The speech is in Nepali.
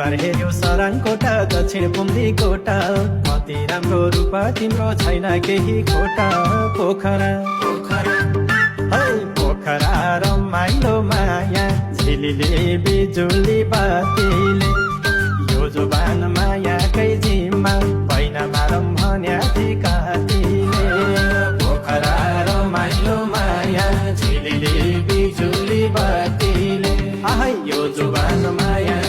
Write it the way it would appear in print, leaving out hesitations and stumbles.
उत्तर हेऱ्यो सराङकोटा दक्षिण पुम्दी कोटा अति राम्रो रूप तिम्रो छैन केही खोटा पोखरा पोखरा रमाइलो माया झिलिले बिजुली बातीले यो जुबान मायाकै जिम्मा पैन मारम भन्या कातीले पोखरा रमाइलो माया झिलिले बिजुली बातीले यो जुबान माया